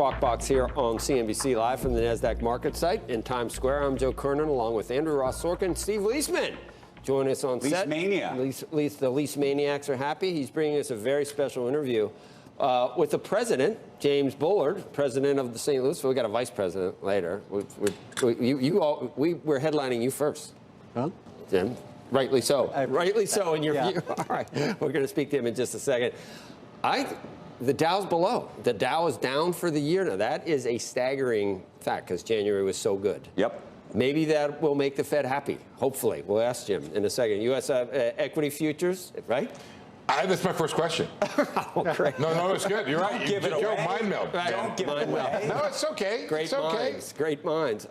Squawk Box here on CNBC Live from the NASDAQ market site in Times Square. I'm Joe Kernan along with Andrew Ross Sorkin, Steve Leisman. Join us on set. Lease-mania. The Lease Maniacs are happy. He's bringing us a very special interview with the president, James Bullard, president of the St. Louis. We got a vice president later. We're headlining you first. Huh? Jim. Rightly so. Rightly so in your Yeah. view. All right. We're going to speak to him in just a second. The Dow's below. The Dow is down for the year now. That is a staggering fact because January was so good. Yep. Maybe that will make the Fed happy. Hopefully. We'll ask Jim in a second. U.S. Equity futures, right? That's my first question. Oh, great. No, it's good. You're right. Don't give it Joe, away. mind meld. Right. Don't give it away. No, it's okay. Great it's okay. minds. Great minds.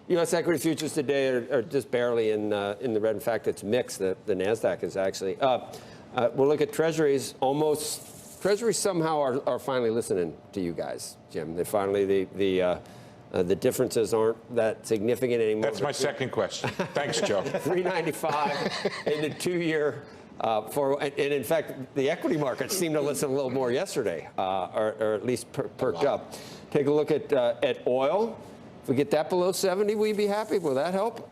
U.S. equity futures today are just barely in the red. In fact, it's mixed. The NASDAQ is actually up. We'll look at Treasuries. Treasuries somehow are finally listening to you guys, Jim. They finally, the differences aren't that significant anymore. That's my second question. Thanks, Joe. 395 in the 2-year. And in fact, the equity markets seemed to listen a little more yesterday, or at least perked up. Take a look at oil. If we get that below 70, will you be happy? Will that help?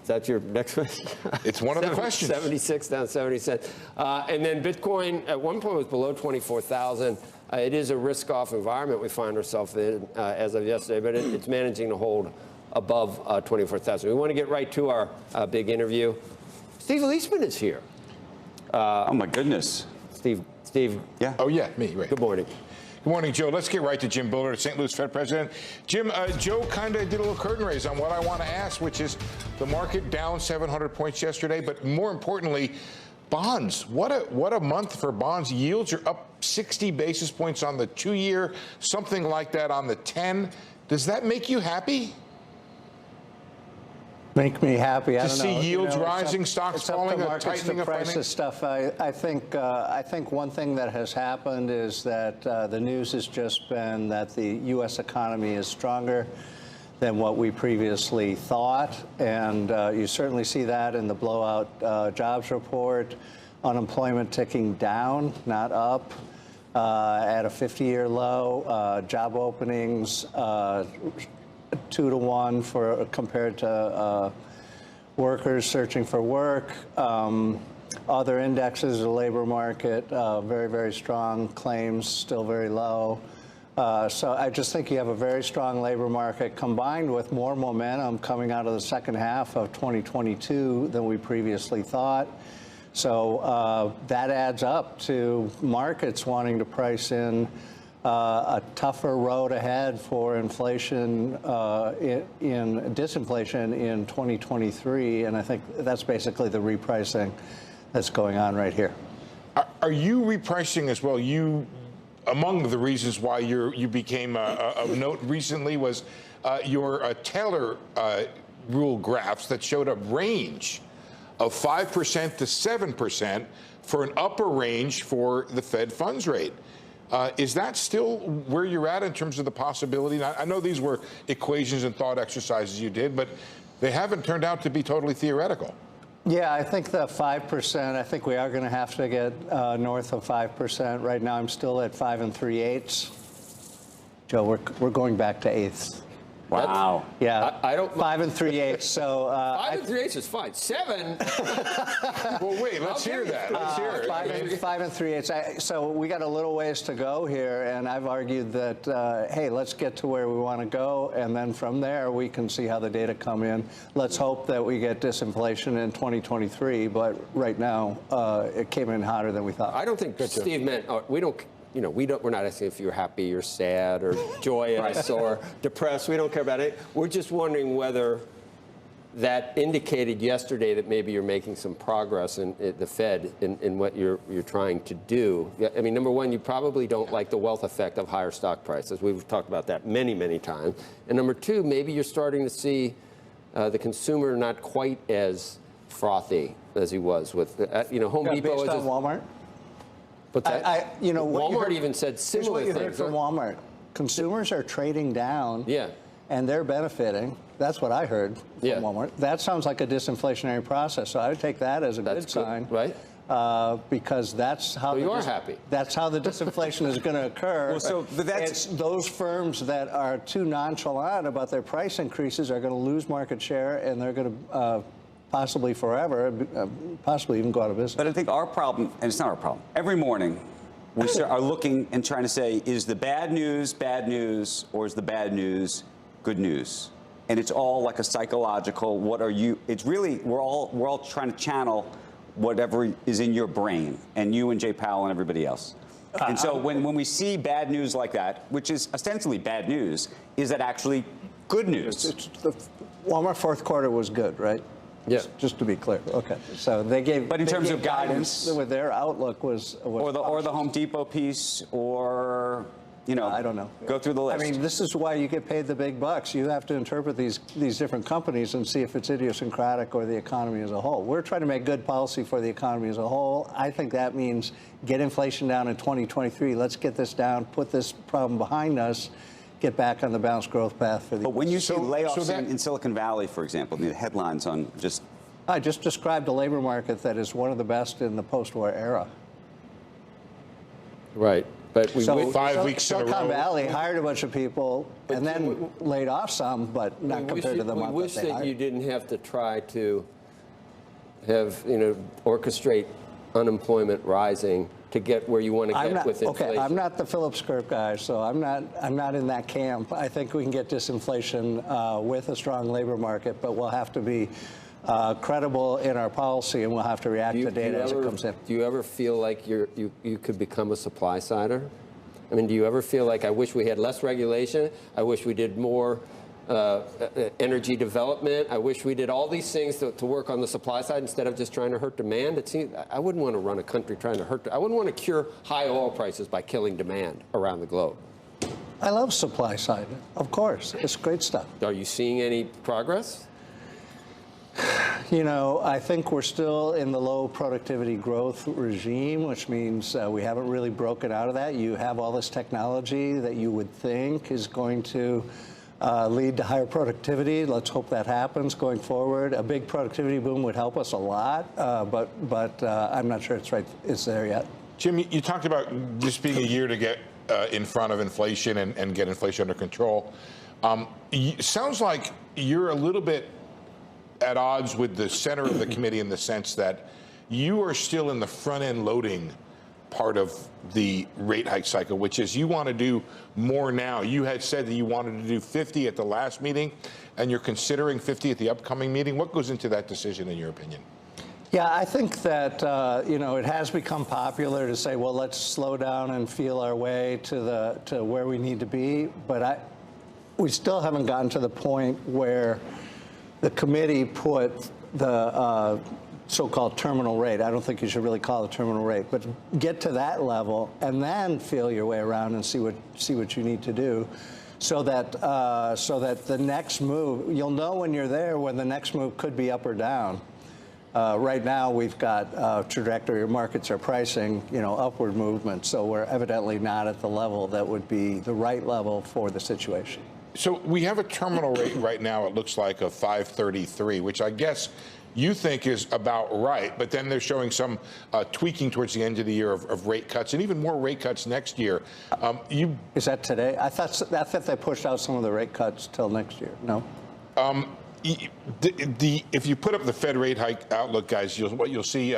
Is that your next question? It's one of the questions. 76 down 70 cents. And then Bitcoin at one point was below 24,000. It is a risk-off environment we find ourselves in as of yesterday, but it's managing to hold above 24,000. We want to get right to our big interview. Steve Leisman is here. Oh, my goodness. Steve. Yeah. Oh, yeah, me, right. Good morning. Good morning, Joe. Let's get right to Jim Bullard, St. Louis Fed president. Jim, Joe kind of did a little curtain raise on what I want to ask, which is the market down 700 points yesterday, but more importantly, bonds. What a month for bonds. Yields are up 60 basis points on the 2-year, something like that on the 10. Does that make you happy? Make me happy. I To don't know. see yields rising, stocks falling, a tightening of prices stuff. I think one thing that has happened is that the news has just been that the U.S. economy is stronger than what we previously thought, and you certainly see that in the blowout jobs report. Unemployment ticking down, not up, at a 50-year low. Job openings 2 to 1 compared to workers searching for work. Other indexes, the labor market, very, very strong. Claims still very low. So I just think you have a very strong labor market combined with more momentum coming out of the second half of 2022 than we previously thought. So that adds up to markets wanting to price in a tougher road ahead for inflation in disinflation in 2023, and I think that's basically the repricing that's going on right here. Are you repricing as well? Among the reasons why you became of note recently was your Taylor rule graphs that showed a range of 5% to 7% for an upper range for the Fed funds rate. Is that still where you're at in terms of the possibility? I know these were equations and thought exercises you did, but they haven't turned out to be totally theoretical. Yeah, I think the 5%, I think we are going to have to get north of 5%. Right now I'm still at 5 3/8. Joe, we're going back to eighths. Wow. Yeah, I don't. 5 3/8. So 5 3/8 is fine. 7. Well, wait, let's hear that. Let's hear it. 5 3/8. So we got a little ways to go here, and I've argued that, hey, let's get to where we want to go, and then from there we can see how the data come in. Let's hope that we get disinflation in 2023, but right now it came in hotter than we thought. I don't think Steve meant we don't. We're not asking if you're happy, you're sad, or joyous, or depressed. We don't care about it. We're just wondering whether that indicated yesterday that maybe you're making some progress in the Fed in what you're trying to do. I mean, number one, you probably don't like the wealth effect of higher stock prices. We've talked about that many, many times. And number two, maybe you're starting to see the consumer not quite as frothy as he was with, Home Depot. Based on Walmart? But that, Walmart even said similar things. things. From Walmart, consumers are trading down. Yeah. And they're benefiting. That's what I heard from Walmart. That sounds like a disinflationary process. So I would take that as a good sign. Right. because that's how you are happy. That's how the disinflation is going to occur. Well, but it's those firms that are too nonchalant about their price increases are going to lose market share, and they're going to possibly forever, possibly even go out of business. But I think our problem, and it's not our problem, every morning we are looking and trying to say, is the bad news, or is the bad news good news? And it's all like a psychological, what are you, it's really, we're all trying to channel whatever is in your brain, and you and Jay Powell and everybody else. And so when we see bad news like that, which is ostensibly bad news, is that actually good news? The Walmart fourth quarter was good, right? Yeah. Just to be clear. Okay. So they gave. But in terms of guidance, with their outlook was or the Home Depot piece, or I don't know. Go through the list. I mean, this is why you get paid the big bucks. You have to interpret these different companies and see if it's idiosyncratic or the economy as a whole. We're trying to make good policy for the economy as a whole. I think that means get inflation down in 2023. Let's get this down, put this problem behind us, get back on the balanced growth path for the. But when you see layoffs in Silicon Valley, for example, the headlines on just. I just described a labor market that is one of the best in the post-war era. Right. But we So 5 weeks in a Silicon row. Valley hired a bunch of people and then laid off some, but not compared to the amount We wish that they that hired. you didn't have to try to have, orchestrate unemployment rising to get where you want to get with inflation. Okay, I'm not the Phillips curve guy, so I'm not in that camp. I think we can get disinflation with a strong labor market, but we'll have to be credible in our policy, and we'll have to react to data as it comes in. Do you ever feel like you could become a supply sider? I mean, do you ever feel like, I wish we had less regulation, I wish we did more energy development, I wish we did all these things to work on the supply side instead of just trying to hurt demand? It seems, I wouldn't want to run a country trying to hurt, I wouldn't want to cure high oil prices by killing demand around the globe. I love supply side, of course. It's great stuff. Are you seeing any progress? I think we're still in the low productivity growth regime, which means we haven't really broken out of that. You have all this technology that you would think is going to lead to higher productivity. Let's hope that happens going forward. A big productivity boom would help us a lot, but I'm not sure it's there yet. Jim, you talked about this being a year to get in front of inflation and get inflation under control. Sounds like you're a little bit at odds with the center of the committee in the sense that you are still in the front-end loading part of the rate hike cycle, which is you want to do more now. You had said that you wanted to do 50 at the last meeting, and you're considering 50 at the upcoming meeting. What goes into that decision, in your opinion? Yeah, I think that, it has become popular to say, well, let's slow down and feel our way to where we need to be. But we still haven't gotten to the point where the committee put the so-called terminal rate. I don't think you should really call it terminal rate, but get to that level and then feel your way around and see what you need to do, so that the next move, you'll know when you're there when the next move could be up or down. Right now, we've got trajectory markets are pricing, upward movement, so we're evidently not at the level that would be the right level for the situation. So we have a terminal rate right now, it looks like, of 5.33, which I guess you think is about right, but then they're showing some tweaking towards the end of the year of rate cuts, and even more rate cuts next year. Is that today? I thought they pushed out some of the rate cuts till next year. No? If you put up the Fed rate hike outlook, guys, what you'll see,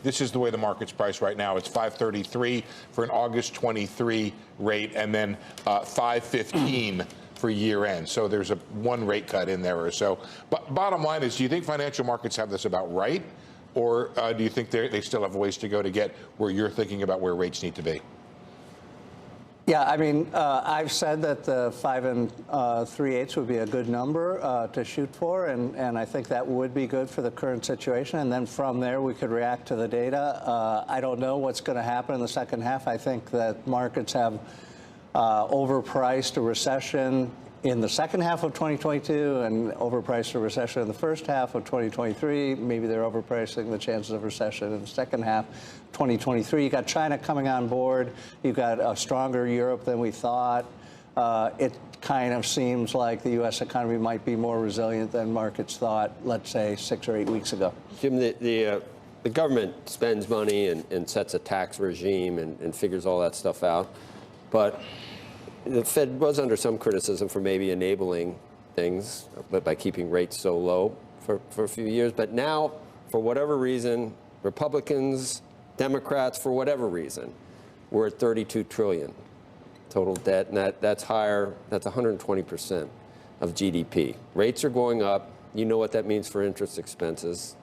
this is the way the market's priced right now. It's 5.33 for an August 23 rate, and then 5.15 for year end. So there's one rate cut in there or so. But bottom line is, do you think financial markets have this about right? Or do you think they still have ways to go to get where you're thinking about where rates need to be? Yeah, I mean, I've said that the 5 3/8 would be a good number to shoot for, and I think that would be good for the current situation. And then from there, we could react to the data. I don't know what's going to happen in the second half. I think that markets have overpriced a recession in the second half of 2022 and overpriced a recession in the first half of 2023. Maybe they're overpricing the chances of recession in the second half of 2023. You got China coming on board. You've got a stronger Europe than we thought. It kind of seems like the U.S. economy might be more resilient than markets thought, let's say, 6 or 8 weeks ago. Jim, the the government spends money and sets a tax regime and figures all that stuff out. But the Fed was under some criticism for maybe enabling things, but by keeping rates so low for a few years. But now, for whatever reason, Republicans, Democrats, for whatever reason, we're at 32 trillion total debt, and that's higher. That's 120% of GDP. Rates are going up. You know what that means for interest expenses.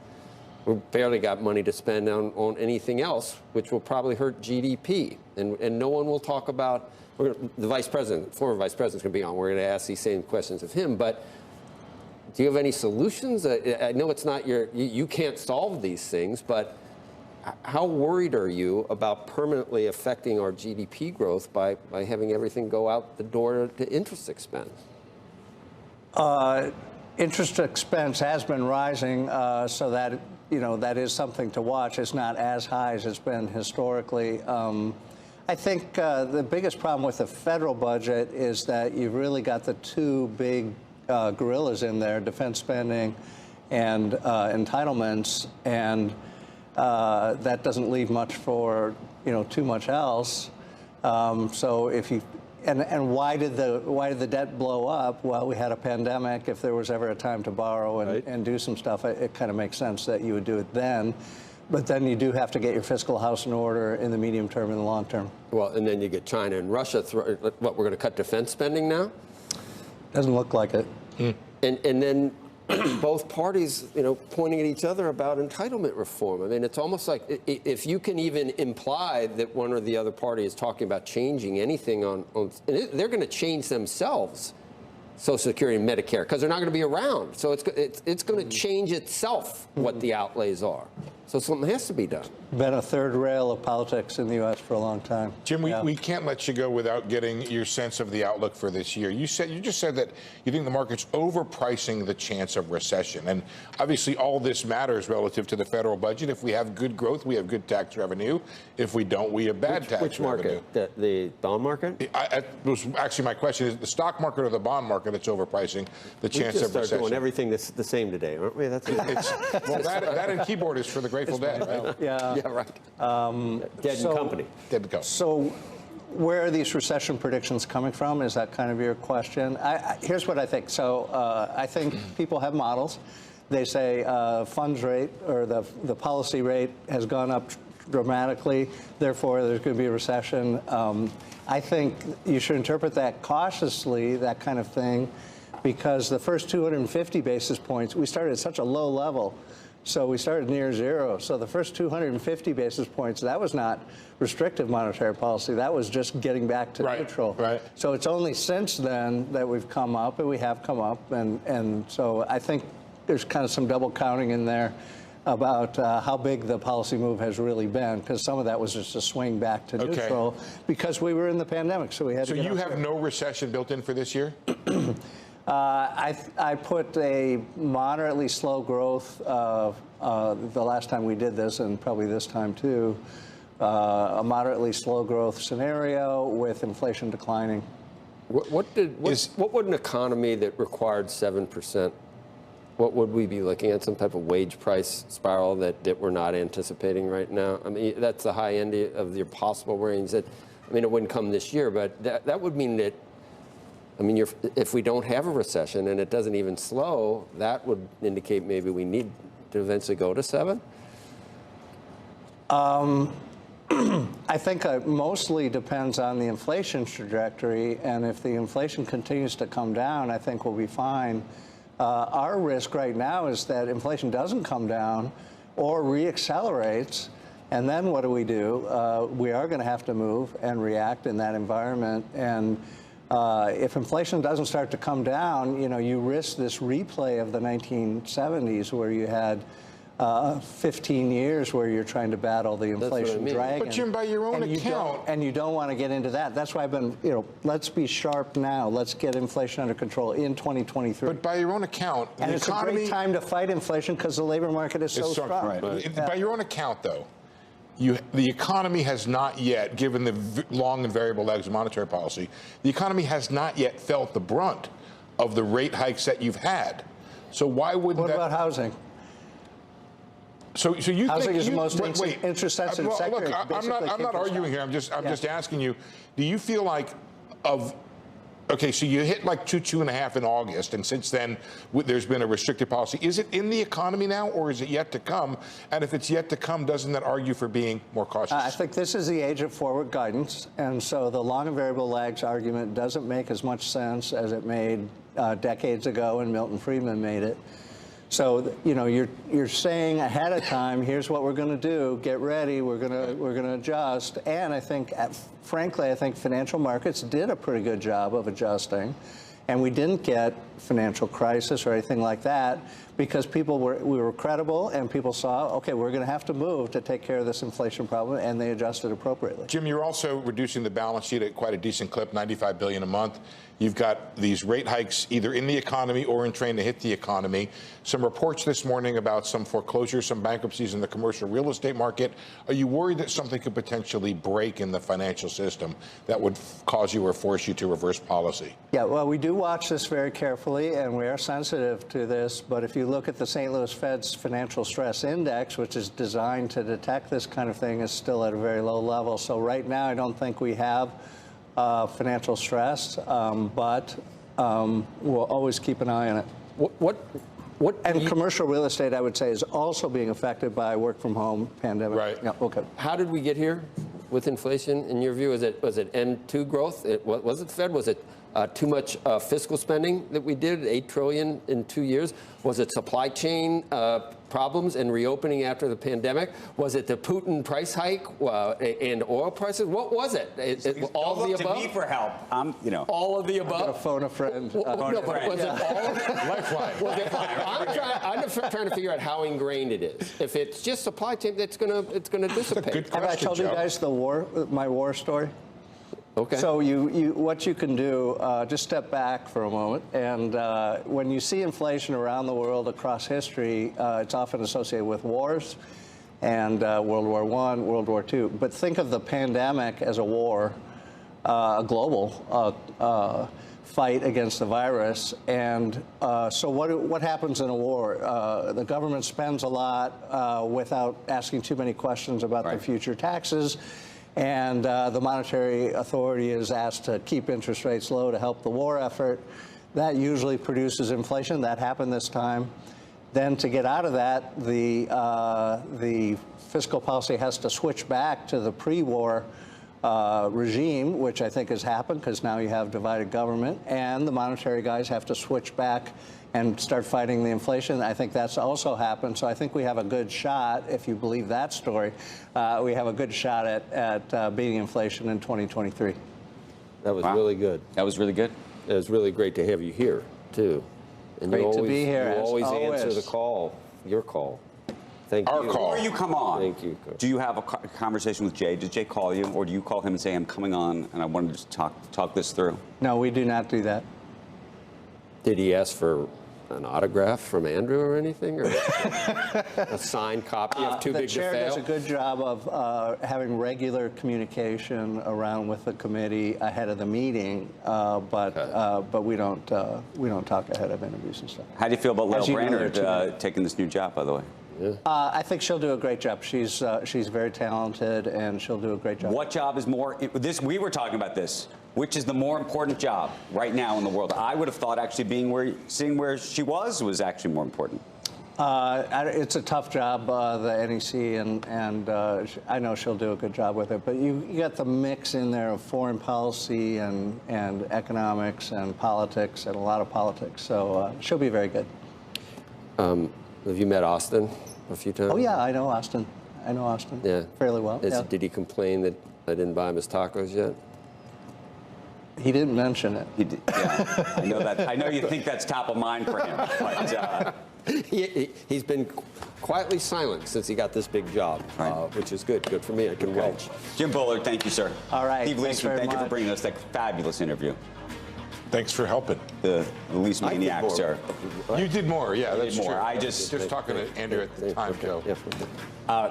We've barely got money to spend on anything else, which will probably hurt GDP. And no one will talk about, the vice president, former vice president's going to be on. We're going to ask these same questions of him. But do you have any solutions? I know it's not you can't solve these things, but how worried are you about permanently affecting our GDP growth by having everything go out the door to interest expense? Interest expense has been rising, so that that is something to watch. It's not as high as it's been historically. I think the biggest problem with the federal budget is that you've really got the two big gorillas in there: defense spending and entitlements, and that doesn't leave much for too much else. So if you and why did the debt blow up? Well, we had a pandemic. If there was ever a time to borrow and do some stuff, it kind of makes sense that you would do it then. But then you do have to get your fiscal house in order in the medium term and the long term. Well, and then you get China and Russia. What, we're going to cut defense spending now? Doesn't look like it. And then both parties, pointing at each other about entitlement reform. I mean, it's almost like if you can even imply that one or the other party is talking about changing anything on they're going to change themselves, Social Security and Medicare, because they're not going to be around. So it's going to change itself what the outlays are. So something has to be done. Been a third rail of politics in the U.S. for a long time. Jim, we can't let you go without getting your sense of the outlook for this year. You just said that you think the market's overpricing the chance of recession, and obviously all this matters relative to the federal budget. If we have good growth, we have good tax revenue. If we don't, we have bad tax Which revenue. market? The bond market? Was actually my question: is the stock market or the bond market that's overpricing the chance of recession? Doing everything the same today, aren't we? That's well, that and keyboard is for the Grateful Dead, right? Yeah. Yeah, right. Dead and company. Dead and company. So where are these recession predictions coming from? Is that kind of your question? Here's what I think. So I think people have models. They say funds rate or the policy rate has gone up dramatically. Therefore, there's going to be a recession. I think you should interpret that cautiously, that kind of thing, because the first 250 basis points, we started at such a low level. So we started near zero. So the first 250 basis points, that was not restrictive monetary policy. That was just getting back to neutral. Right. So it's only since then that we've come up, and we have come up. And so I think there's kind of some double counting in there about how big the policy move has really been, because some of that was just a swing back to neutral because we were in the pandemic. So we had to get you have no recession built in for this year? I put a moderately slow growth the last time we did this, and probably this time too, a moderately slow growth scenario with inflation declining. What would an economy that required 7%, what would we be looking at? Some type of wage price spiral that we're not anticipating right now? I mean, that's the high end of your possible range. It wouldn't come this year, but that would mean that, if we don't have a recession and it doesn't even slow, that would indicate maybe we need to eventually go to 7? I think it mostly depends on the inflation trajectory, and if the inflation continues to come down, I think we'll be fine. Our risk right now is that inflation doesn't come down or reaccelerates, and then what do? We are going to have to move and react in that environment. And if inflation doesn't start to come down, you risk this replay of the 1970s where you had 15 years where you're trying to battle the inflation dragon. But Jim, by your own account, and you don't want to get into that. That's why I've been, let's be sharp now. Let's get inflation under control in 2023. But by your own account, and the it's economy, a great time to fight inflation because the labor market is so strong. Right. By your own account, though, the economy has not yet, given the long and variable legs of monetary policy, the economy has not yet felt the brunt of the rate hikes that you've had. So why wouldn't What about housing? So you Housing think is the most wait, interest-sensitive well, sector. Look, It I'm basically not came from arguing here. I'm just asking you. Do you feel like okay, so you hit like 2.5 in August, and since then there's been a restrictive policy. Is it in the economy now, or is it yet to come? And if it's yet to come, doesn't that argue for being more cautious? I think this is the age of forward guidance, and so the long and variable lags argument doesn't make as much sense as it made decades ago, and Milton Friedman made it. So you're saying ahead of time, here's what we're going to do. Get ready. We're going to adjust. And I think, frankly, I think financial markets did a pretty good job of adjusting, and we didn't get financial crisis or anything like that because we were credible, and people saw, okay, we're going to have to move to take care of this inflation problem, and they adjusted appropriately. Jim, you're also reducing the balance sheet at quite a decent clip, $95 billion a month. You've got these rate hikes either in the economy or in train to hit the economy. Some reports this morning about some foreclosures, some bankruptcies in the commercial real estate market. Are you worried that something could potentially break in the financial system that would cause you or force you to reverse policy? Yeah, well, we do watch this very carefully, and we are sensitive to this. But if you look at the St. Louis Fed's Financial Stress Index, which is designed to detect this kind of thing, is still at a very low level. So right now, I don't think we have financial stress, but we'll always keep an eye on it. And commercial real estate, I would say, is also being affected by work from home pandemic. Right. Yeah, okay. How did we get here with inflation? In your view, was it M2 growth? Was it Fed? Was it too much fiscal spending that we did, $8 trillion in 2 years? Was it supply chain problems and reopening after the pandemic? Was it the Putin price hike and oil prices? What was it? All of the above? To me for help. All of the above. I'm gonna phone a friend. No, but was it all of it? Lifeline. I'm trying to figure out how ingrained it is. If it's just supply chain, it's going to dissipate. Good Have I question, told you Joe. guys my war story? Okay. So what you can do, just step back for a moment, and when you see inflation around the world across history, it's often associated with wars, and World War I, World War II. But think of the pandemic as a war, a global fight against the virus. And so what happens in a war? The government spends a lot without asking too many questions about the future taxes. And the monetary authority is asked to keep interest rates low to help the war effort. That usually produces inflation. That happened this time. Then to get out of that, the fiscal policy has to switch back to the pre-war regime, which I think has happened because now you have divided government, and the monetary guys have to switch back and start fighting the inflation. I think that's also happened. So I think we have a good shot, if you believe that story, we have a good shot at beating inflation in 2023. That was really good. That was really good. It was really great to have you here, too. And Great to be here, You as always answer always. the call, your call. Thank you. Our call. Before you come on, Thank you, Coach. do you have a conversation with Jay? Did Jay call you, or do you call him and say, I'm coming on and I wanted to just talk this through? No, we do not do that. Did he ask for an autograph from Andrew or anything, or a signed copy of Too Big to The chair does a Fail? good job of having regular communication around with the committee ahead of the meeting, but we don't talk ahead of interviews and stuff. How do you feel about As Lael you know, they're Brainerd taking this new job, by the way? I think she'll do a great job. She's very talented, and she'll do a great job. What job is more, we were talking about this, which is the more important job right now in the world? I would have thought actually seeing where she was actually more important. It's a tough job, the NEC, and I know she'll do a good job with it. But you got the mix in there of foreign policy and economics and politics and a lot of politics. So she'll be very good. Have you met Austin a few times? Oh yeah, I know Austin. Yeah. Fairly well. Yeah. Did he complain that I didn't buy him his tacos yet? He didn't mention it. He did, yeah, I know that. I know you think that's top of mind for him, but He's been quietly silent since he got this big job, which is good. Good for me. I can watch. Jim Bullard, thank you, sir. All right, Steve thanks Leishman, very thank you for much. bringing us that fabulous interview. Thanks for helping. The least I did maniacs more. are. You did more, yeah, that's more. true. I just talking to Andrew at the time, Joe.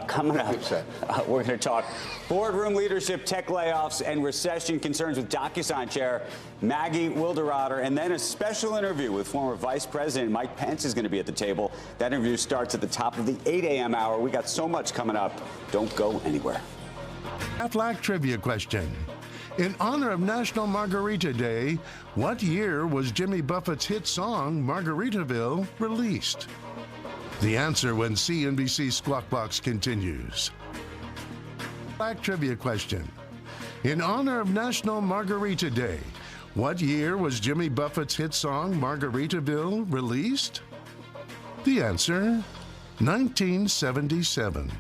Coming up, Upset. we're going to talk boardroom leadership, tech layoffs, and recession concerns with DocuSign chair Maggie Wilderotter, and then a special interview with former Vice President Mike Pence is going to be at the table. That interview starts at the top of the 8 a.m. hour. We got so much coming up. Don't go anywhere. Aflac trivia question. In honor of National Margarita Day, what year was Jimmy Buffett's hit song Margaritaville released? The answer when CNBC Squawk Box continues. Aflac trivia question. In honor of National Margarita Day, what year was Jimmy Buffett's hit song Margaritaville released? The answer, 1977.